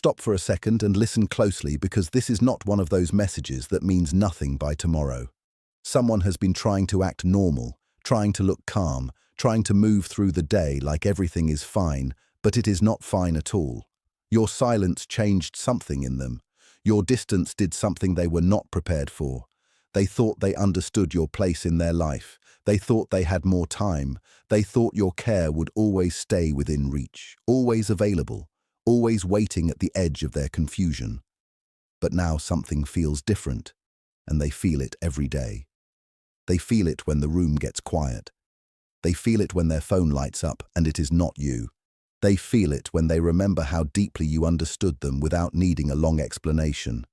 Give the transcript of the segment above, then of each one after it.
stop for a second and listen closely, because this is not one of those messages that means nothing by tomorrow. Someone has been trying to act normal, trying to look calm, trying to move through the day like everything is fine, but it is not fine at all. Your silence changed something in them. Your distance did something they were not prepared for. They thought they understood your place in their life. They thought they had more time. They thought your care would always stay within reach, always available, always waiting at the edge of their confusion. But now something feels different, and they feel it every day. They feel it when the room gets quiet. They feel it when their phone lights up and it is not you. They feel it when they remember how deeply you understood them without needing a long explanation.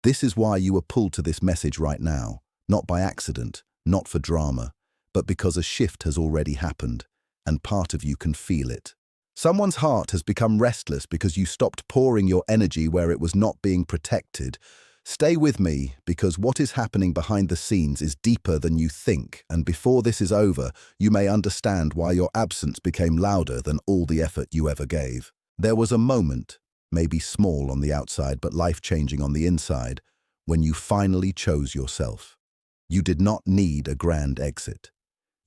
This is why you are pulled to this message right now, not by accident, not for drama, but because a shift has already happened, and part of you can feel it. Someone's heart has become restless because you stopped pouring your energy where it was not being protected. Stay with me, because what is happening behind the scenes is deeper than you think, and before this is over, you may understand why your absence became louder than all the effort you ever gave. There was a moment, maybe small on the outside but life-changing on the inside, when you finally chose yourself. You did not need a grand exit.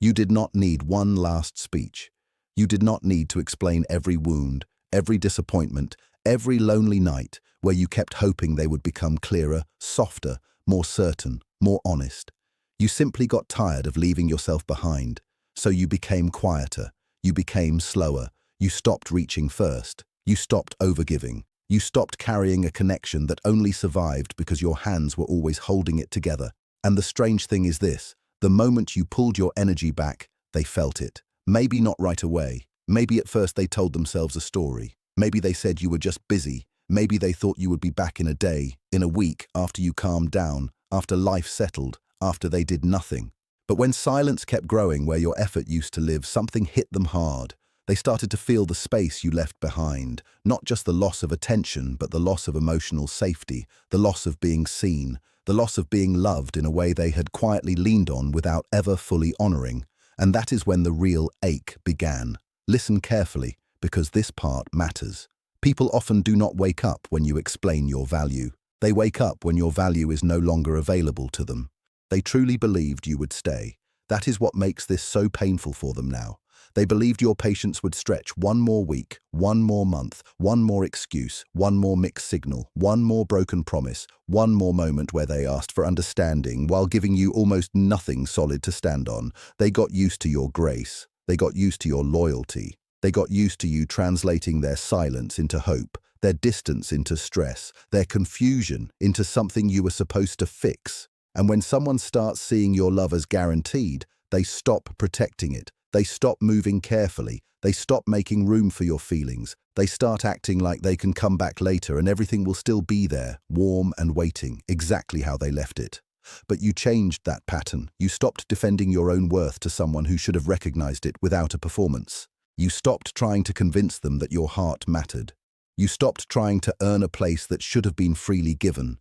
You did not need one last speech. You did not need to explain every wound, every disappointment, every lonely night where you kept hoping they would become clearer, softer, more certain, more honest. You simply got tired of leaving yourself behind, so you became quieter, you became slower, you stopped reaching first, you stopped overgiving, you stopped carrying a connection that only survived because your hands were always holding it together. And the strange thing is this: the moment you pulled your energy back, they felt it. Maybe not right away. Maybe at first they told themselves a story. Maybe they said you were just busy. Maybe they thought you would be back in a day, in a week, after you calmed down, after life settled, after they did nothing. But when silence kept growing where your effort used to live, something hit them hard. They started to feel the space you left behind, not just the loss of attention, but the loss of emotional safety, the loss of being seen, the loss of being loved in a way they had quietly leaned on without ever fully honoring. And that is when the real ache began. Listen carefully, because this part matters. People often do not wake up when you explain your value. They wake up when your value is no longer available to them. They truly believed you would stay. That is what makes this so painful for them now. They believed your patience would stretch one more week, one more month, one more excuse, one more mixed signal, one more broken promise, one more moment where they asked for understanding while giving you almost nothing solid to stand on. They got used to your grace. They got used to your loyalty. They got used to you translating their silence into hope, their distance into stress, their confusion into something you were supposed to fix. And when someone starts seeing your love as guaranteed, they stop protecting it. They stop moving carefully. They stop making room for your feelings. They start acting like they can come back later and everything will still be there, warm and waiting, exactly how they left it. But you changed that pattern. You stopped defending your own worth to someone who should have recognized it without a performance. You stopped trying to convince them that your heart mattered. You stopped trying to earn a place that should have been freely given.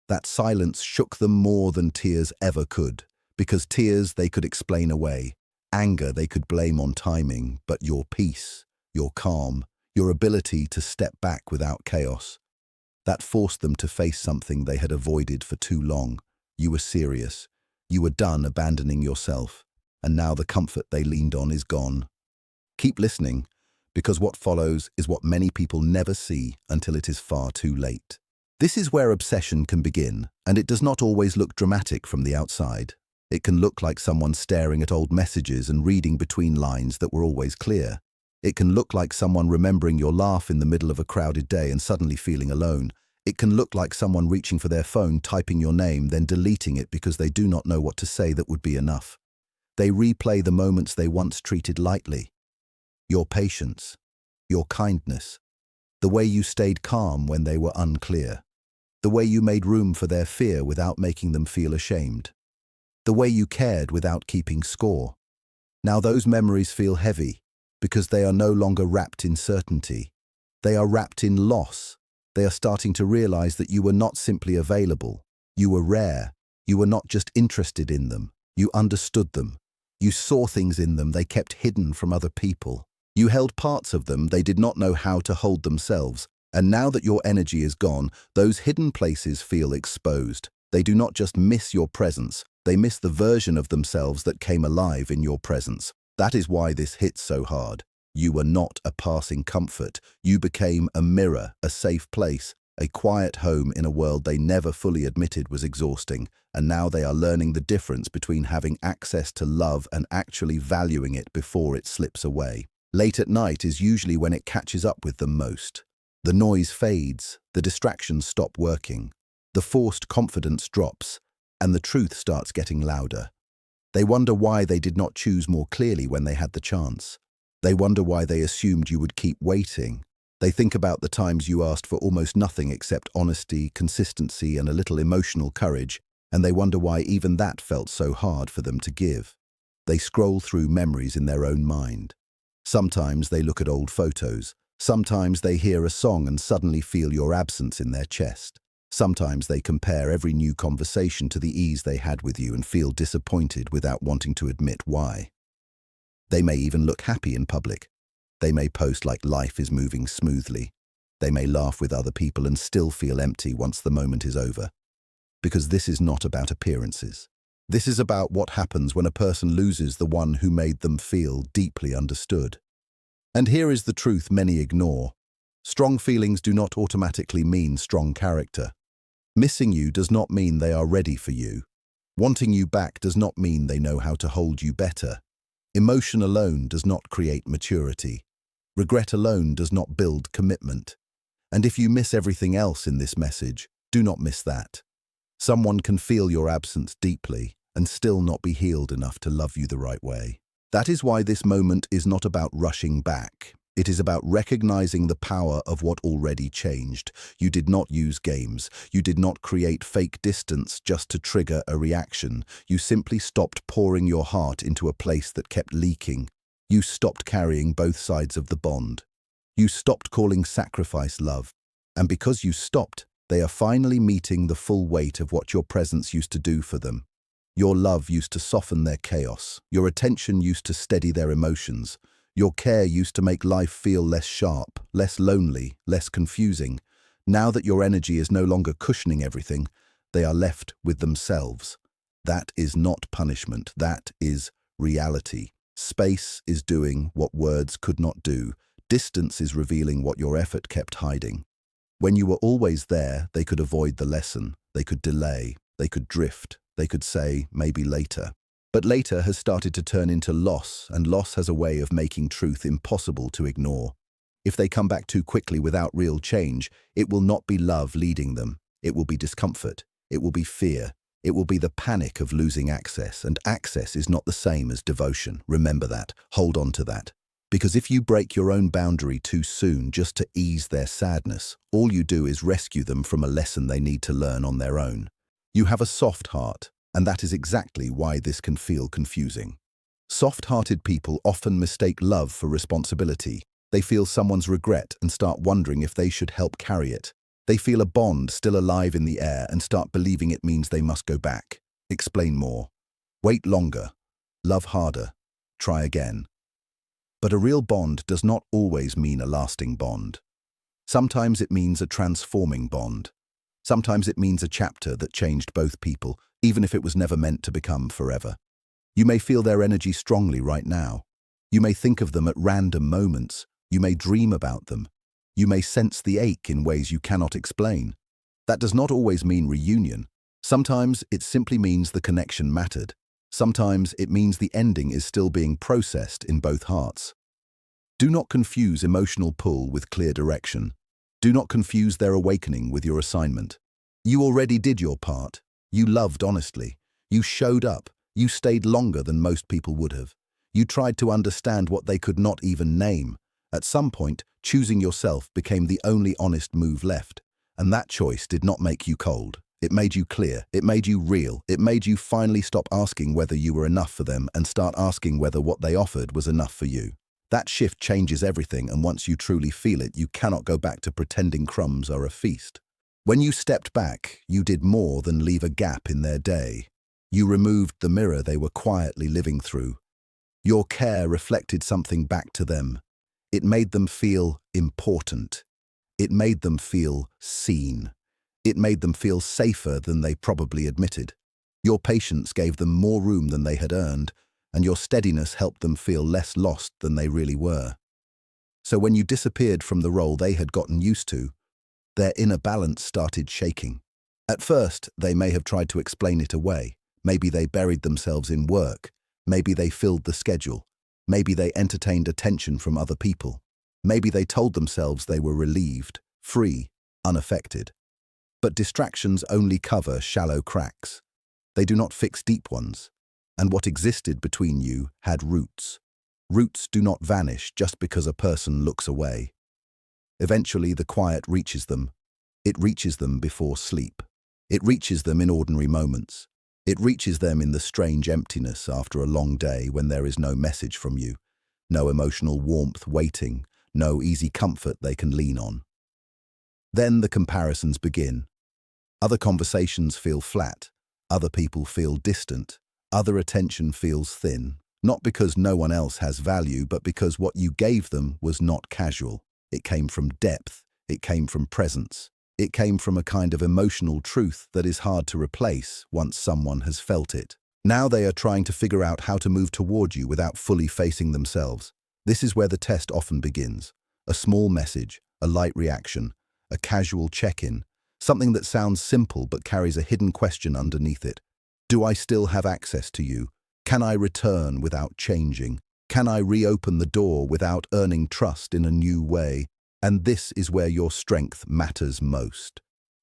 That silence shook them more than tears ever could, because tears they could explain away. Anger they could blame on timing, but your peace, your calm, your ability to step back without chaos, that forced them to face something they had avoided for too long. You were serious. You were done abandoning yourself, and now the comfort they leaned on is gone. Keep listening, because what follows is what many people never see until it is far too late. This is where obsession can begin, and it does not always look dramatic from the outside. It can look like someone staring at old messages and reading between lines that were always clear. It can look like someone remembering your laugh in the middle of a crowded day and suddenly feeling alone. It can look like someone reaching for their phone, typing your name, then deleting it because they do not know what to say that would be enough. They replay the moments they once treated lightly. Your patience, your kindness, the way you stayed calm when they were unclear, the way you made room for their fear without making them feel ashamed, the way you cared without keeping score. Now those memories feel heavy because they are no longer wrapped in certainty. They are wrapped in loss. They are starting to realize that you were not simply available. You were rare. You were not just interested in them. You understood them. You saw things in them they kept hidden from other people. You held parts of them they did not know how to hold themselves. And now that your energy is gone, those hidden places feel exposed. They do not just miss your presence, they miss the version of themselves that came alive in your presence. That is why this hits so hard. You were not a passing comfort. You became a mirror, a safe place, a quiet home in a world they never fully admitted was exhausting. And now they are learning the difference between having access to love and actually valuing it before it slips away. Late at night is usually when it catches up with them most. The noise fades, the distractions stop working, the forced confidence drops, and the truth starts getting louder. They wonder why they did not choose more clearly when they had the chance. They wonder why they assumed you would keep waiting. They think about the times you asked for almost nothing except honesty, consistency, and a little emotional courage, and they wonder why even that felt so hard for them to give. They scroll through memories in their own mind. Sometimes they look at old photos. Sometimes they hear a song and suddenly feel your absence in their chest. Sometimes they compare every new conversation to the ease they had with you and feel disappointed without wanting to admit why. They may even look happy in public. They may post like life is moving smoothly. They may laugh with other people and still feel empty once the moment is over. Because this is not about appearances. This is about what happens when a person loses the one who made them feel deeply understood. And here is the truth many ignore. Strong feelings do not automatically mean strong character. Missing you does not mean they are ready for you. Wanting you back does not mean they know how to hold you better. Emotion alone does not create maturity. Regret alone does not build commitment. And if you miss everything else in this message, do not miss that. Someone can feel your absence deeply and still not be healed enough to love you the right way. That is why this moment is not about rushing back. It is about recognizing the power of what already changed. You did not use games. You did not create fake distance just to trigger a reaction. You simply stopped pouring your heart into a place that kept leaking. You stopped carrying both sides of the bond. You stopped calling sacrifice love. And because you stopped, they are finally meeting the full weight of what your presence used to do for them. Your love used to soften their chaos. Your attention used to steady their emotions. Your care used to make life feel less sharp, less lonely, less confusing. Now that your energy is no longer cushioning everything, they are left with themselves. That is not punishment. That is reality. Space is doing what words could not do. Distance is revealing what your effort kept hiding. When you were always there, they could avoid the lesson. They could delay. They could drift. They could say, maybe later. But later has started to turn into loss, and loss has a way of making truth impossible to ignore. If they come back too quickly without real change, it will not be love leading them. It will be discomfort. It will be fear. It will be the panic of losing access, and access is not the same as devotion. Remember that. Hold on to that. Because if you break your own boundary too soon just to ease their sadness, all you do is rescue them from a lesson they need to learn on their own. You have a soft heart, and that is exactly why this can feel confusing. Soft-hearted people often mistake love for responsibility. They feel someone's regret and start wondering if they should help carry it. They feel a bond still alive in the air and start believing it means they must go back. Explain more. Wait longer. Love harder. Try again. But a real bond does not always mean a lasting bond. Sometimes it means a transforming bond. Sometimes it means a chapter that changed both people, even if it was never meant to become forever. You may feel their energy strongly right now. You may think of them at random moments. You may dream about them. You may sense the ache in ways you cannot explain. That does not always mean reunion. Sometimes it simply means the connection mattered. Sometimes it means the ending is still being processed in both hearts. Do not confuse emotional pull with clear direction. Do not confuse their awakening with your assignment. You already did your part. You loved honestly. You showed up. You stayed longer than most people would have. You tried to understand what they could not even name. At some point, choosing yourself became the only honest move left. And that choice did not make you cold. It made you clear. It made you real. It made you finally stop asking whether you were enough for them and start asking whether what they offered was enough for you. That shift changes everything, and once you truly feel it, you cannot go back to pretending crumbs are a feast. When you stepped back, you did more than leave a gap in their day. You removed the mirror they were quietly living through. Your care reflected something back to them. It made them feel important. It made them feel seen. It made them feel safer than they probably admitted. Your patience gave them more room than they had earned, and your steadiness helped them feel less lost than they really were. So when you disappeared from the role they had gotten used to, their inner balance started shaking. At first, they may have tried to explain it away. Maybe they buried themselves in work. Maybe they filled the schedule. Maybe they entertained attention from other people. Maybe they told themselves they were relieved, free, unaffected. But distractions only cover shallow cracks. They do not fix deep ones. And what existed between you had roots. Roots do not vanish just because a person looks away. Eventually, the quiet reaches them. It reaches them before sleep. It reaches them in ordinary moments. It reaches them in the strange emptiness after a long day when there is no message from you, no emotional warmth waiting, no easy comfort they can lean on. Then the comparisons begin. Other conversations feel flat. Other people feel distant. Other attention feels thin. Not because no one else has value, but because what you gave them was not casual. It came from depth. It came from presence. It came from a kind of emotional truth that is hard to replace once someone has felt it. Now they are trying to figure out how to move toward you without fully facing themselves. This is where the test often begins. A small message, a light reaction, a casual check-in, something that sounds simple but carries a hidden question underneath it. Do I still have access to you? Can I return without changing? Can I reopen the door without earning trust in a new way? And this is where your strength matters most.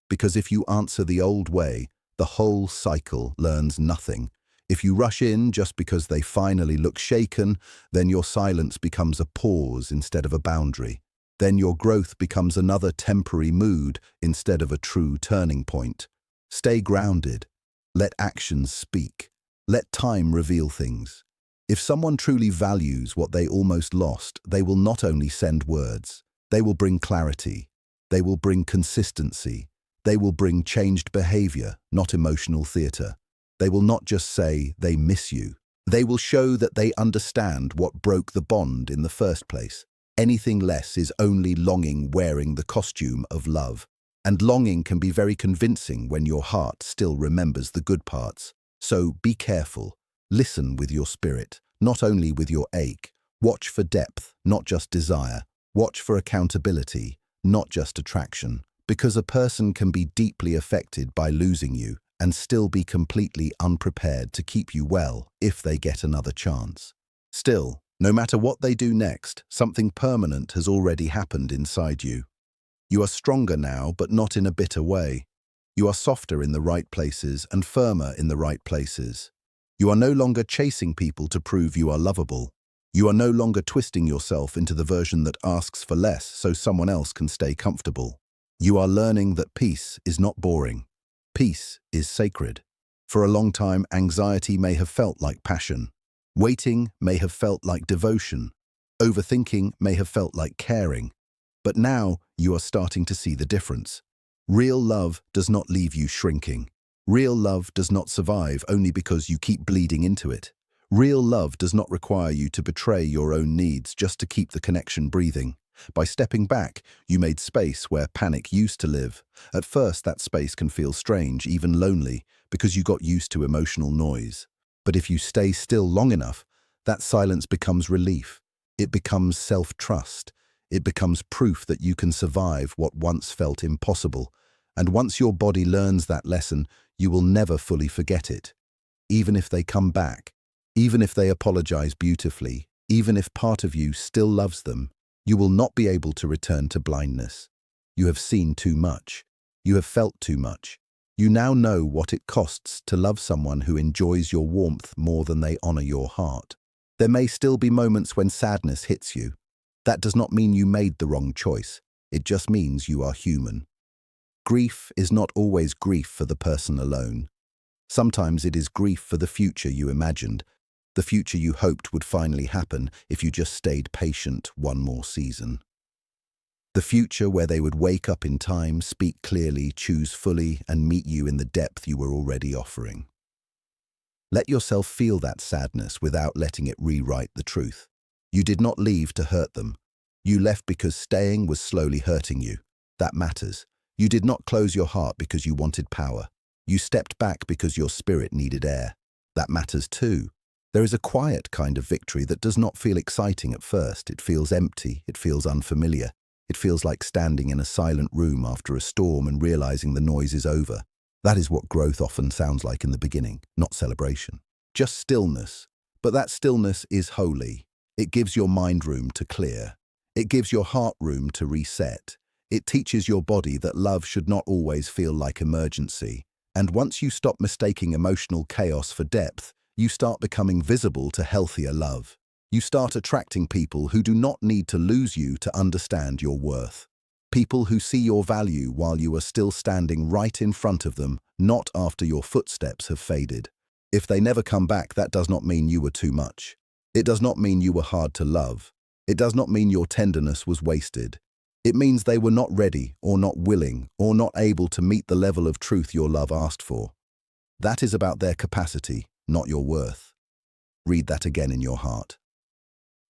Because if you answer the old way, the whole cycle learns nothing. If you rush in just because they finally look shaken, then your silence becomes a pause instead of a boundary. Then your growth becomes another temporary mood instead of a true turning point. Stay grounded. Let actions speak. Let time reveal things. If someone truly values what they almost lost, they will not only send words. They will bring clarity. They will bring consistency. They will bring changed behavior, not emotional theater. They will not just say they miss you. They will show that they understand what broke the bond in the first place. Anything less is only longing wearing the costume of love. And longing can be very convincing when your heart still remembers the good parts. So be careful. Listen with your spirit, not only with your ache. Watch for depth, not just desire. Watch for accountability, not just attraction. Because a person can be deeply affected by losing you and still be completely unprepared to keep you well if they get another chance. Still, no matter what they do next, something permanent has already happened inside you. You are stronger now, but not in a bitter way. You are softer in the right places and firmer in the right places. You are no longer chasing people to prove you are lovable. You are no longer twisting yourself into the version that asks for less so someone else can stay comfortable. You are learning that peace is not boring. Peace is sacred. For a long time, anxiety may have felt like passion. Waiting may have felt like devotion. Overthinking may have felt like caring. But now you are starting to see the difference. Real love does not leave you shrinking. Real love does not survive only because you keep bleeding into it. Real love does not require you to betray your own needs just to keep the connection breathing. By stepping back, you made space where panic used to live. At first, that space can feel strange, even lonely, because you got used to emotional noise. But if you stay still long enough, that silence becomes relief. It becomes self-trust. It becomes proof that you can survive what once felt impossible. And once your body learns that lesson, you will never fully forget it. Even if they come back, even if they apologize beautifully, even if part of you still loves them, you will not be able to return to blindness. You have seen too much. You have felt too much. You now know what it costs to love someone who enjoys your warmth more than they honor your heart. There may still be moments when sadness hits you. That does not mean you made the wrong choice. It just means you are human. Grief is not always grief for the person alone. Sometimes it is grief for the future you imagined, the future you hoped would finally happen if you just stayed patient one more season. The future where they would wake up in time, speak clearly, choose fully, and meet you in the depth you were already offering. Let yourself feel that sadness without letting it rewrite the truth. You did not leave to hurt them. You left because staying was slowly hurting you. That matters. You did not close your heart because you wanted power. You stepped back because your spirit needed air. That matters too. There is a quiet kind of victory that does not feel exciting at first. It feels empty. It feels unfamiliar. It feels like standing in a silent room after a storm and realizing the noise is over. That is what growth often sounds like in the beginning, not celebration. Just stillness. But that stillness is holy. It gives your mind room to clear. It gives your heart room to reset. It teaches your body that love should not always feel like emergency. And once you stop mistaking emotional chaos for depth, you start becoming visible to healthier love. You start attracting people who do not need to lose you to understand your worth. People who see your value while you are still standing right in front of them, not after your footsteps have faded. If they never come back, that does not mean you were too much. It does not mean you were hard to love. It does not mean your tenderness was wasted. It means they were not ready or not willing or not able to meet the level of truth your love asked for. That is about their capacity, not your worth. Read that again in your heart.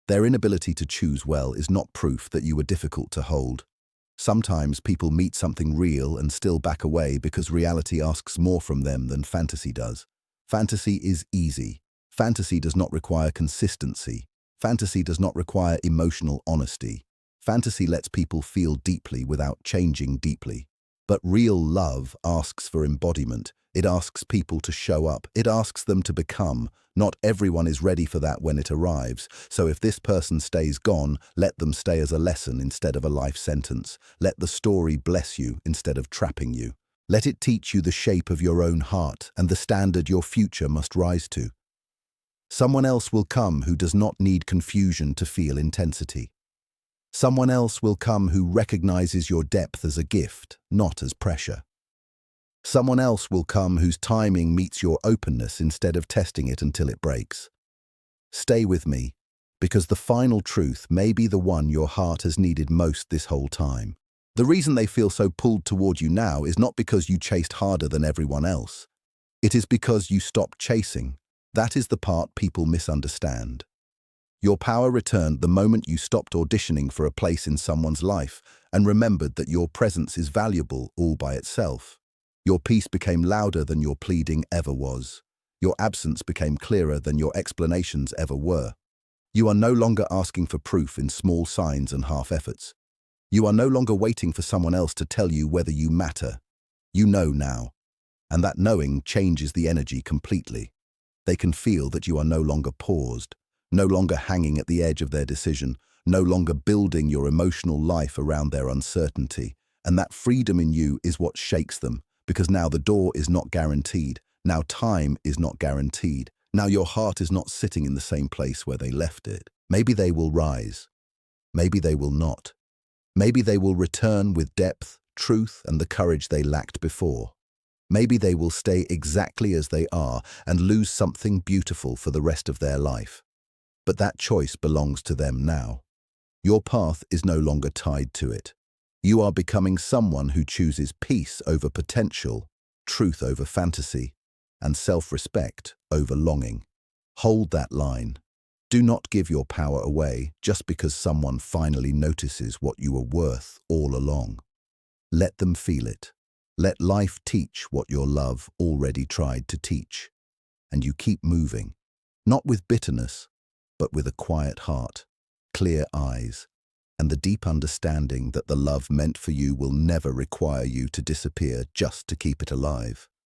Their inability to choose well is not proof that you were difficult to hold. Sometimes people meet something real and still back away because reality asks more from them than fantasy does. Fantasy is easy. Fantasy does not require consistency. Fantasy does not require emotional honesty. Fantasy lets people feel deeply without changing deeply. But real love asks for embodiment. It asks people to show up. It asks them to become. Not everyone is ready for that when it arrives. So if this person stays gone, let them stay as a lesson instead of a life sentence. Let the story bless you instead of trapping you. Let it teach you the shape of your own heart and the standard your future must rise to. Someone else will come who does not need confusion to feel intensity. Someone else will come who recognizes your depth as a gift, not as pressure. Someone else will come whose timing meets your openness instead of testing it until it breaks. Stay with me, because the final truth may be the one your heart has needed most this whole time. The reason they feel so pulled toward you now is not because you chased harder than everyone else. It is because you stopped chasing. That is the part people misunderstand. Your power returned the moment you stopped auditioning for a place in someone's life and remembered that your presence is valuable all by itself. Your peace became louder than your pleading ever was. Your absence became clearer than your explanations ever were. You are no longer asking for proof in small signs and half efforts. You are no longer waiting for someone else to tell you whether you matter. You know now. And that knowing changes the energy completely. They can feel that you are no longer paused, no longer hanging at the edge of their decision, no longer building your emotional life around their uncertainty. And that freedom in you is what shakes them, because now the door is not guaranteed. Now time is not guaranteed. Now your heart is not sitting in the same place where they left it. Maybe they will rise. Maybe they will not. Maybe they will return with depth, truth, and the courage they lacked before. Maybe they will stay exactly as they are and lose something beautiful for the rest of their life. But that choice belongs to them now. Your path is no longer tied to it. You are becoming someone who chooses peace over potential, truth over fantasy, and self-respect over longing. Hold that line. Do not give your power away just because someone finally notices what you are worth all along. Let them feel it. Let life teach what your love already tried to teach. And you keep moving, not with bitterness, but with a quiet heart, clear eyes, and the deep understanding that the love meant for you will never require you to disappear just to keep it alive.